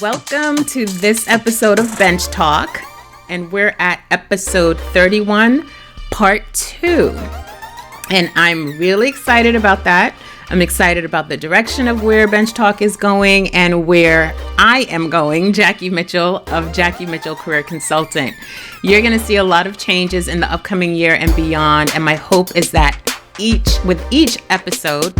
Welcome to this episode of BenchTalk, and we're at episode 31, part 2. And I'm really excited about that. I'm excited about the direction of where BenchTalk is going and where I am going, Jackie Mitchell of Jackie Mitchell Career Consultant. You're going to see a lot of changes in the upcoming year and beyond, and my hope is that with each episode,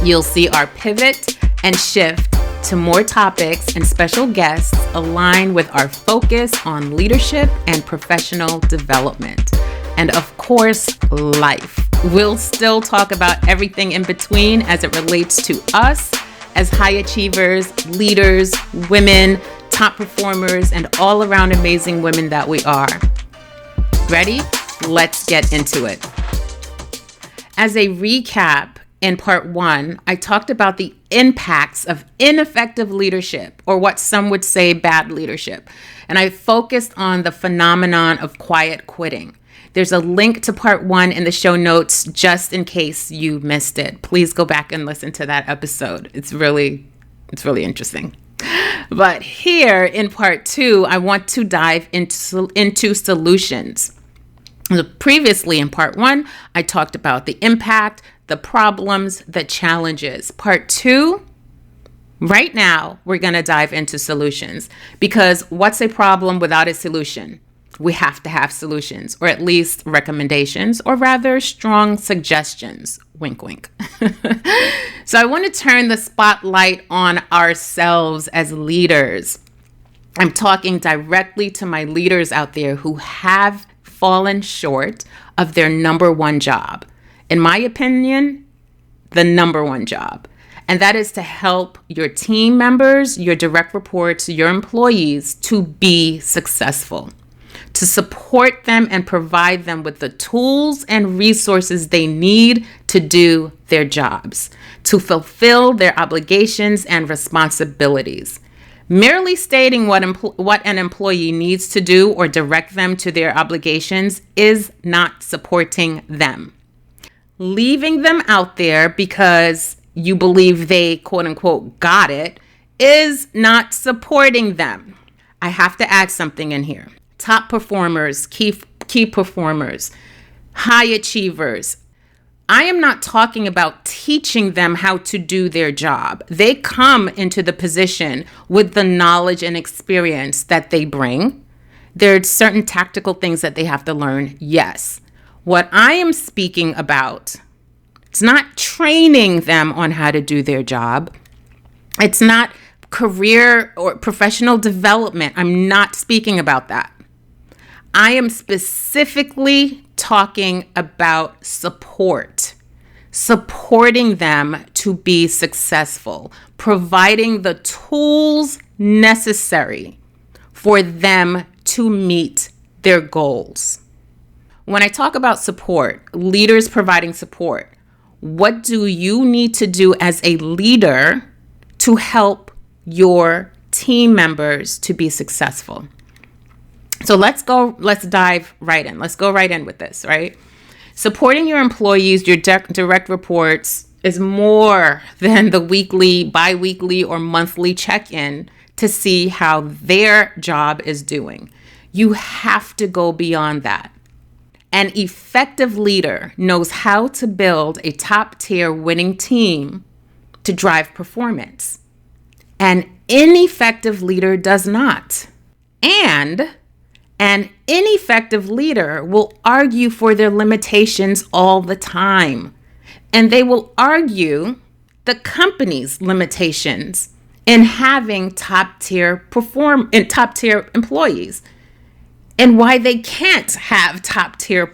you'll see our pivot and shift to more topics and special guests align with our focus on leadership and professional development. And of course, life. We'll still talk about everything in between as it relates to us as high achievers, leaders, women, top performers, and all around amazing women that we are. Ready? Let's get into it. As a recap, in part 1, I talked about the impacts of ineffective leadership, or what some would say bad leadership. And I focused on the phenomenon of quiet quitting. There's a link to part 1 in the show notes just in case you missed it. Please go back and listen to that episode. It's really interesting. But here in part 2, I want to dive into solutions. Previously in part 1, I talked about the impact, the problems, the challenges. Part 2, right now, we're going to dive into solutions, because what's a problem without a solution? We have to have solutions, or at least recommendations, or rather strong suggestions. Wink, wink. So I want to turn the spotlight on ourselves as leaders. I'm talking directly to my leaders out there who have fallen short of their number one job. In my opinion, the number one job. And that is to help your team members, your direct reports, your employees to be successful, to support them and provide them with the tools and resources they need to do their jobs, to fulfill their obligations and responsibilities. Merely stating what an employee needs to do or direct them to their obligations is not supporting them. Leaving them out there because you believe they, quote unquote, got it, is not supporting them. I have to add something in here. Top performers, key performers, high achievers. I am not talking about teaching them how to do their job. They come into the position with the knowledge and experience that they bring. There are certain tactical things that they have to learn, yes. What I am speaking about, it's not training them on how to do their job. It's not career or professional development. I'm not speaking about that. I am specifically talking about support, supporting them to be successful, providing the tools necessary for them to meet their goals. When I talk about support, leaders providing support, what do you need to do as a leader to help your team members to be successful? So let's dive right in. Let's go right in with this, right? Supporting your employees, your direct reports is more than the weekly, bi-weekly, or monthly check-in to see how their job is doing. You have to go beyond that. An effective leader knows how to build a top-tier winning team to drive performance. An ineffective leader does not. And an ineffective leader will argue for their limitations all the time. And they will argue the company's limitations in having top-tier employees, and why they can't have top-tier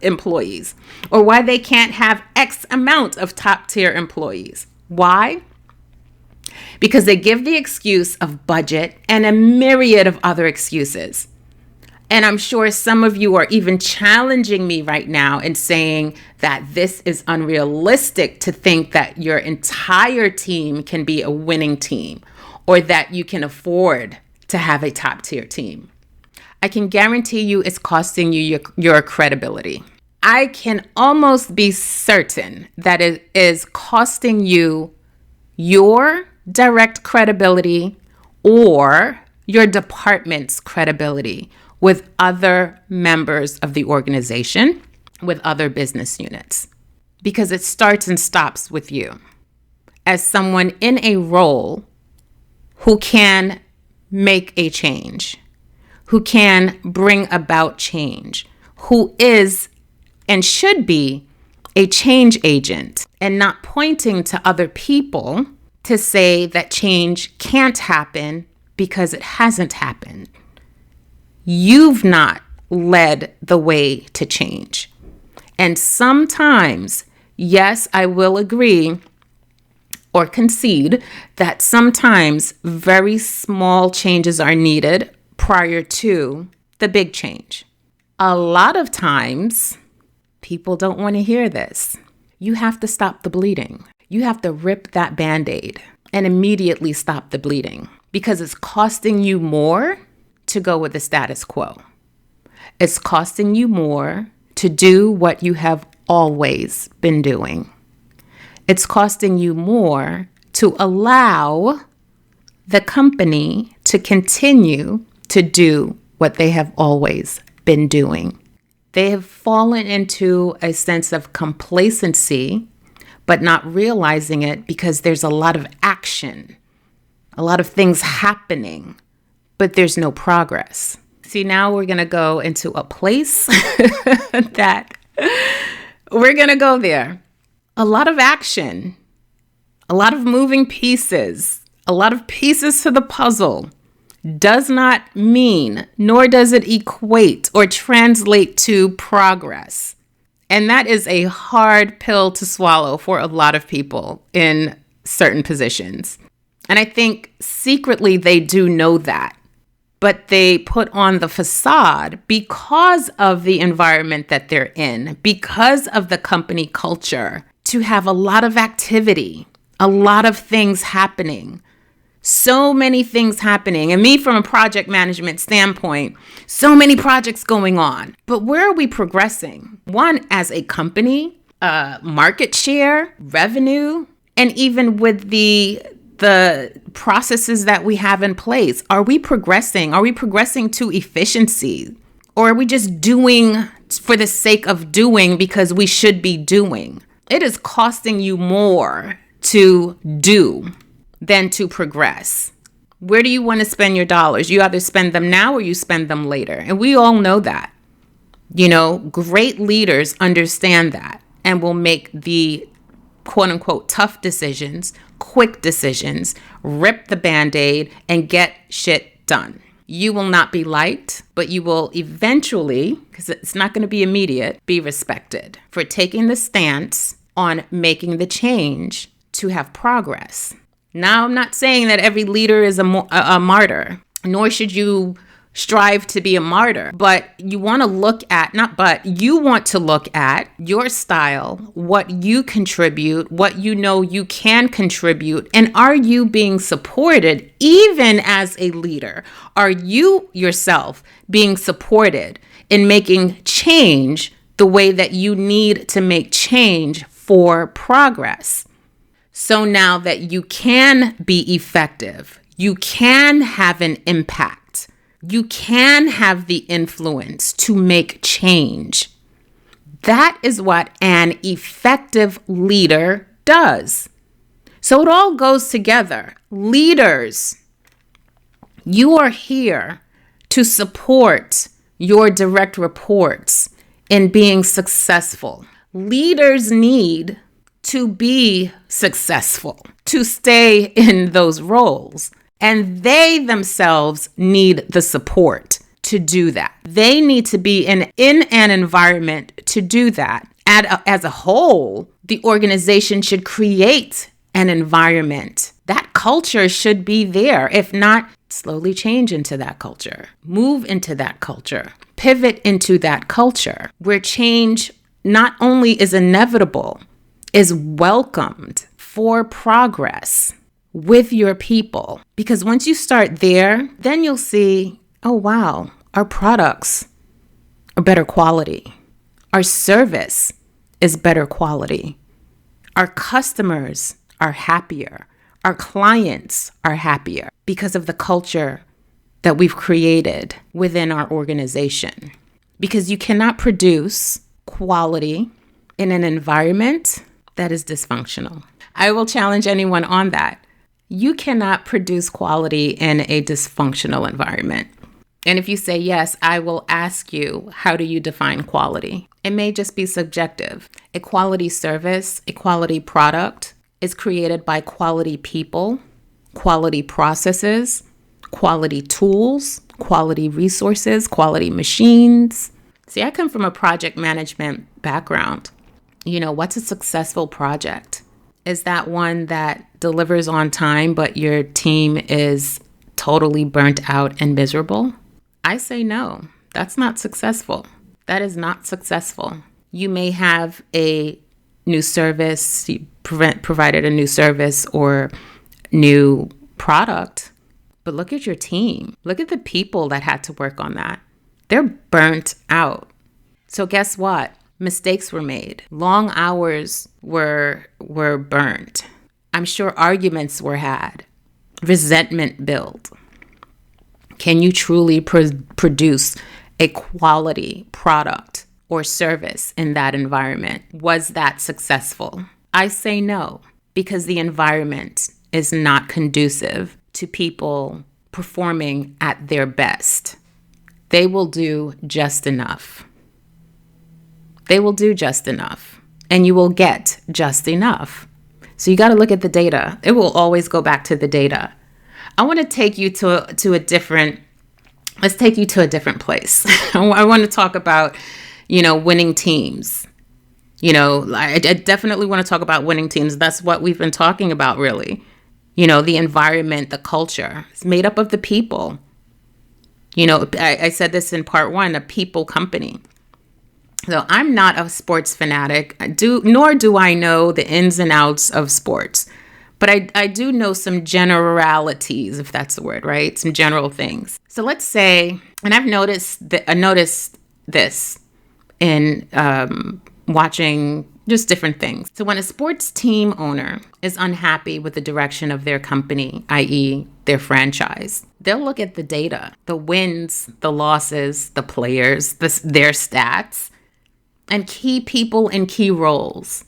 employees, or why they can't have X amount of top-tier employees. Why? Because they give the excuse of budget and a myriad of other excuses. And I'm sure some of you are even challenging me right now and saying that this is unrealistic to think that your entire team can be a winning team, or that you can afford to have a top-tier team. I can guarantee you it's costing you your credibility. I can almost be certain that it is costing you your direct credibility or your department's credibility with other members of the organization, with other business units, because it starts and stops with you as someone in a role who can make a change, who can bring about change, who is and should be a change agent, and not pointing to other people to say that change can't happen because it hasn't happened. You've not led the way to change. And sometimes, yes, I will agree or concede that sometimes very small changes are needed prior to the big change. A lot of times, people don't want to hear this. You have to stop the bleeding. You have to rip that Band-Aid and immediately stop the bleeding, because it's costing you more to go with the status quo. It's costing you more to do what you have always been doing. It's costing you more to allow the company to continue to do what they have always been doing. They have fallen into a sense of complacency, but not realizing it because there's a lot of action, a lot of things happening, but there's no progress. See, now we're going to go into a place that we're going to go there. A lot of action, a lot of moving pieces, a lot of pieces to the puzzle does not mean, nor does it equate or translate to progress. And that is a hard pill to swallow for a lot of people in certain positions. And I think secretly they do know that, but they put on the facade because of the environment that they're in, because of the company culture, to have a lot of activity, a lot of things happening. So many things happening. And me, from a project management standpoint, so many projects going on. But where are we progressing? One, as a company, market share, revenue, and even with the processes that we have in place. Are we progressing? Are we progressing to efficiency? Or are we just doing for the sake of doing because we should be doing? It is costing you more to do than to progress. Where do you want to spend your dollars? You either spend them now or you spend them later. And we all know that. You know, great leaders understand that and will make the quote unquote tough decisions, quick decisions, rip the Band-Aid and get shit done. You will not be liked, but you will eventually, because it's not going to be immediate, be respected for taking the stance on making the change to have progress. Now, I'm not saying that every leader is a martyr, nor should you strive to be a martyr, but you want to look at, you want to look at your style, what you contribute, what you know you can contribute, and are you being supported even as a leader? Are you yourself being supported in making change the way that you need to make change for progress? So now that you can be effective, you can have an impact, you can have the influence to make change. That is what an effective leader does. So it all goes together. Leaders, you are here to support your direct reports in being successful. Leaders need to be successful, to stay in those roles. And they themselves need the support to do that. They need to be in an environment to do that. As a whole, the organization should create an environment. That culture should be there. If not, slowly change into that culture. Move into that culture. Pivot into that culture where change not only is inevitable, is welcomed for progress with your people. Because once you start there, then you'll see, oh wow, our products are better quality. Our service is better quality. Our customers are happier. Our clients are happier because of the culture that we've created within our organization. Because you cannot produce quality in an environment that is dysfunctional. I will challenge anyone on that. You cannot produce quality in a dysfunctional environment. And if you say yes, I will ask you, how do you define quality? It may just be subjective. A quality service, a quality product is created by quality people, quality processes, quality tools, quality resources, quality machines. See, I come from a project management background. What's a successful project? Is that one that delivers on time, but your team is totally burnt out and miserable? I say no, that's not successful. That is not successful. You may have a new service, you provided a new service or new product, but look at your team. Look at the people that had to work on that. They're burnt out. So guess what? Mistakes were made. Long hours were burnt. I'm sure arguments were had. Resentment built. Can you truly produce a quality product or service in that environment? Was that successful? I say no, because the environment is not conducive to people performing at their best. They will do just enough. They will do just enough, and you will get just enough. So you got to look at the data. It will always go back to the data. I want to take you to a different place. I want to talk about, winning teams. I definitely want to talk about winning teams. That's what we've been talking about, really. The environment, the culture. It's made up of the people. I said this in part one, a people company. So I'm not a sports fanatic, nor do I know the ins and outs of sports. But I do know some generalities, if that's the word, right? Some general things. So let's say, and I've noticed this in watching just different things. So when a sports team owner is unhappy with the direction of their company, i.e. their franchise, they'll look at the data, the wins, the losses, the players, their stats, and key people in key roles,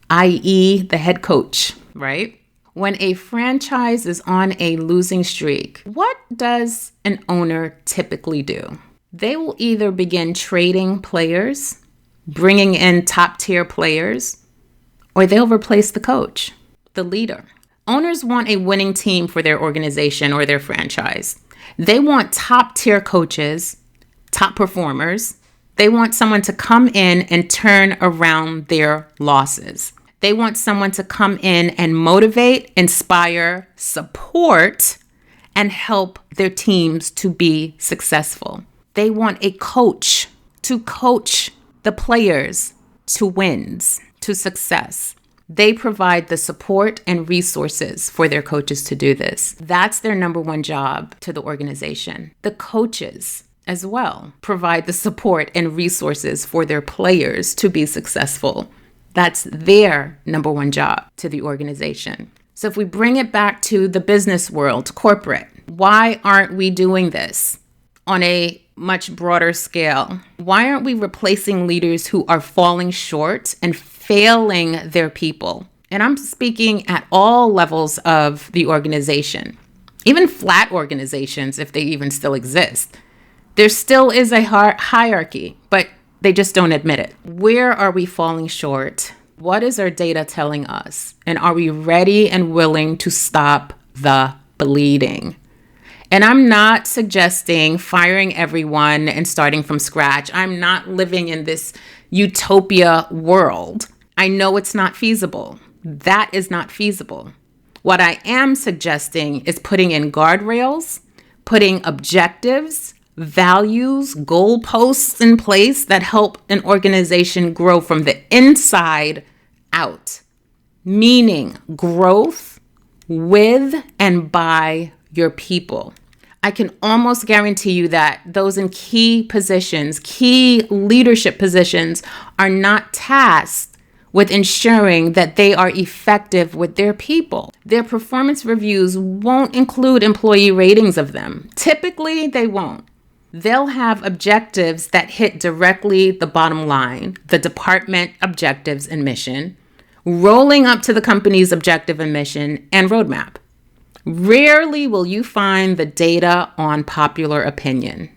i.e. the head coach, right? When a franchise is on a losing streak, what does an owner typically do? They will either begin trading players, bringing in top-tier players, or they'll replace the coach, the leader. Owners want a winning team for their organization or their franchise. They want top-tier coaches, top performers. They want someone to come in and turn around their losses. They want someone to come in and motivate, inspire, support, and help their teams to be successful. They want a coach to coach the players to wins, to success. They provide the support and resources for their coaches to do this. That's their number one job to the organization. The coaches as well provide the support and resources for their players to be successful. That's their number one job to the organization. So if we bring it back to the business world, corporate, why aren't we doing this on a much broader scale? Why aren't we replacing leaders who are falling short and failing their people? And I'm speaking at all levels of the organization, even flat organizations, if they even still exist. There still is a hierarchy, but they just don't admit it. Where are we falling short? What is our data telling us? And are we ready and willing to stop the bleeding? And I'm not suggesting firing everyone and starting from scratch. I'm not living in this utopia world. I know it's not feasible. That is not feasible. What I am suggesting is putting in guardrails, putting objectives, values, goalposts in place that help an organization grow from the inside out, meaning growth with and by your people. I can almost guarantee you that those in key positions, key leadership positions, are not tasked with ensuring that they are effective with their people. Their performance reviews won't include employee ratings of them. Typically, they won't. They'll have objectives that hit directly the bottom line, the department objectives and mission, rolling up to the company's objective and mission and roadmap. Rarely will you find the data on popular opinion.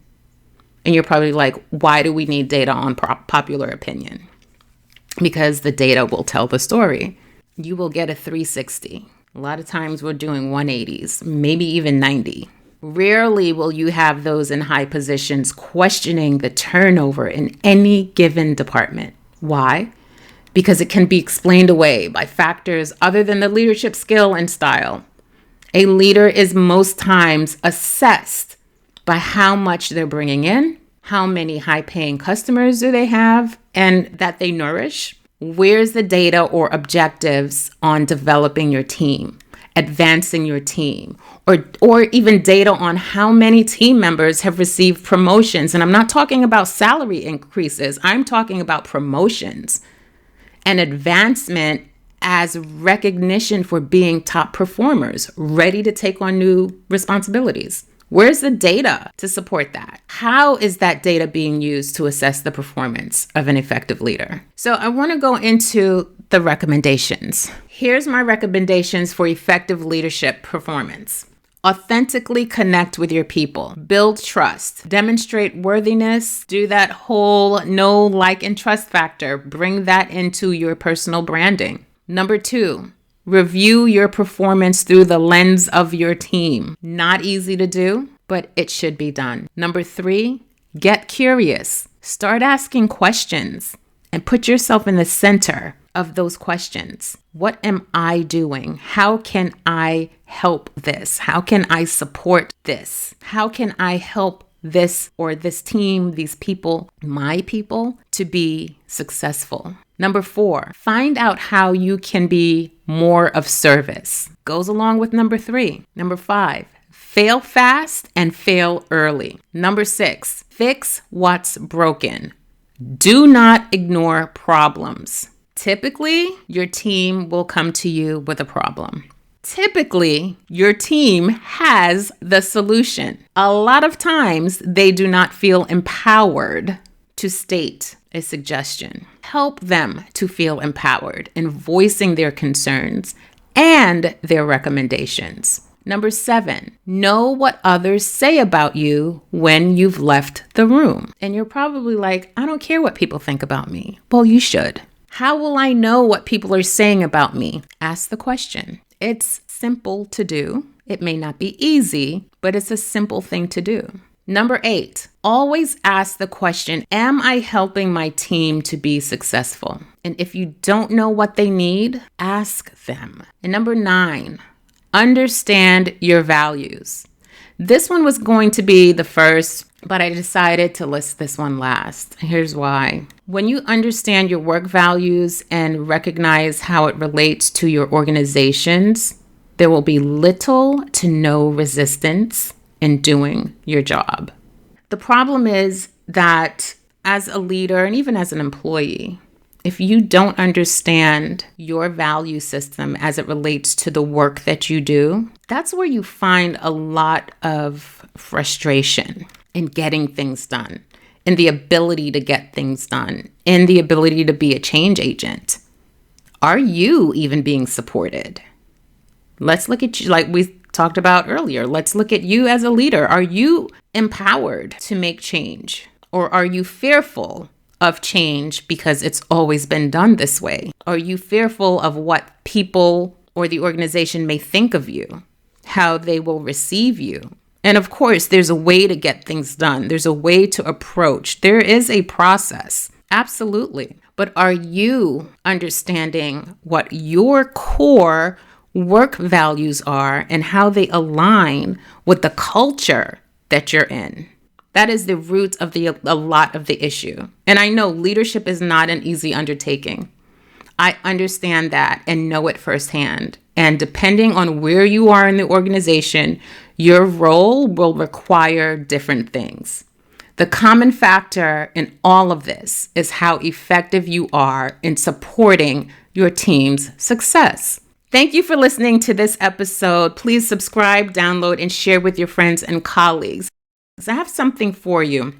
And you're probably like, why do we need data on popular opinion? Because the data will tell the story. You will get a 360. A lot of times we're doing 180s, maybe even 90. Rarely will you have those in high positions questioning the turnover in any given department. Why? Because it can be explained away by factors other than the leadership skill and style. A leader is most times assessed by how much they're bringing in, how many high-paying customers do they have, and that they nourish. Where's the data or objectives on developing your team, advancing your team, or even data on how many team members have received promotions? And I'm not talking about salary increases. I'm talking about promotions and advancement as recognition for being top performers, ready to take on new responsibilities. Where's the data to support that? How is that data being used to assess the performance of an effective leader? So I want to go into the recommendations. Here's my recommendations for effective leadership performance. Authentically connect with your people. Build trust. Demonstrate worthiness. Do that whole know, like, and trust factor. Bring that into your personal branding. Number 2. Review your performance through the lens of your team. Not easy to do, but it should be done. Number 3, get curious. Start asking questions and put yourself in the center of those questions. What am I doing? How can I help this? How can I support this? How can I help this or this team, these people, my people, to be successful? Number 4, find out how you can be more of service. Goes along with number 3. Number 5, fail fast and fail early. Number 6, fix what's broken. Do not ignore problems. Typically, your team will come to you with a problem. Typically, your team has the solution. A lot of times, they do not feel empowered to state a suggestion. Help them to feel empowered in voicing their concerns and their recommendations. Number 7, know what others say about you when you've left the room. And you're probably like, I don't care what people think about me. Well, you should. How will I know what people are saying about me? Ask the question. It's simple to do. It may not be easy, but it's a simple thing to do. Number 8, always ask the question, am I helping my team to be successful? And if you don't know what they need, ask them. And number 9, understand your values. This one was going to be the first, but I decided to list this one last. Here's why. When you understand your work values and recognize how it relates to your organizations, there will be little to no resistance in doing your job. The problem is that as a leader and even as an employee, if you don't understand your value system as it relates to the work that you do, that's where you find a lot of frustration in getting things done, in the ability to get things done, in the ability to be a change agent. Are you even being supported? Let's look at you like we talked about earlier. Let's look at you as a leader. Are you empowered to make change? Or are you fearful of change because it's always been done this way? Are you fearful of what people or the organization may think of you, how they will receive you? And of course, there's a way to get things done. There's a way to approach. There is a process. Absolutely. But are you understanding what your core work values are and how they align with the culture that you're in? That is the root of a lot of the issue. And I know leadership is not an easy undertaking. I understand that and know it firsthand. And depending on where you are in the organization, your role will require different things. The common factor in all of this is how effective you are in supporting your team's success. Thank you for listening to this episode. Please subscribe, download, and share with your friends and colleagues. I have something for you.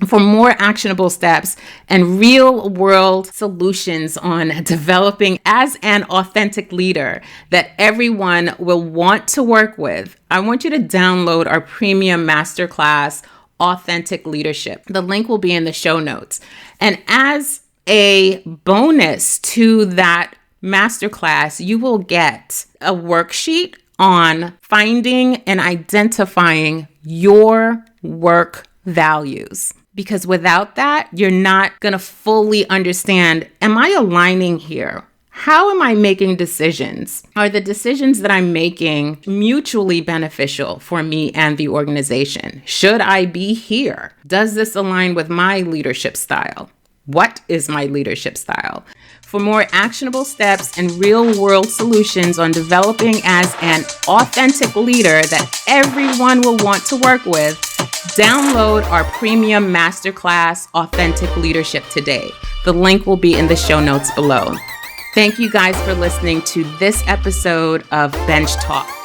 For more actionable steps and real-world solutions on developing as an authentic leader that everyone will want to work with, I want you to download our premium masterclass, Authentic Leadership. The link will be in the show notes. And as a bonus to that masterclass, you will get a worksheet on finding and identifying your work values. Because without that, you're not going to fully understand, am I aligning here? How am I making decisions? Are the decisions that I'm making mutually beneficial for me and the organization? Should I be here? Does this align with my leadership style? What is my leadership style? For more actionable steps and real-world solutions on developing as an authentic leader that everyone will want to work with, download our premium masterclass, Authentic Leadership, today. The link will be in the show notes below. Thank you guys for listening to this episode of Bench Talk.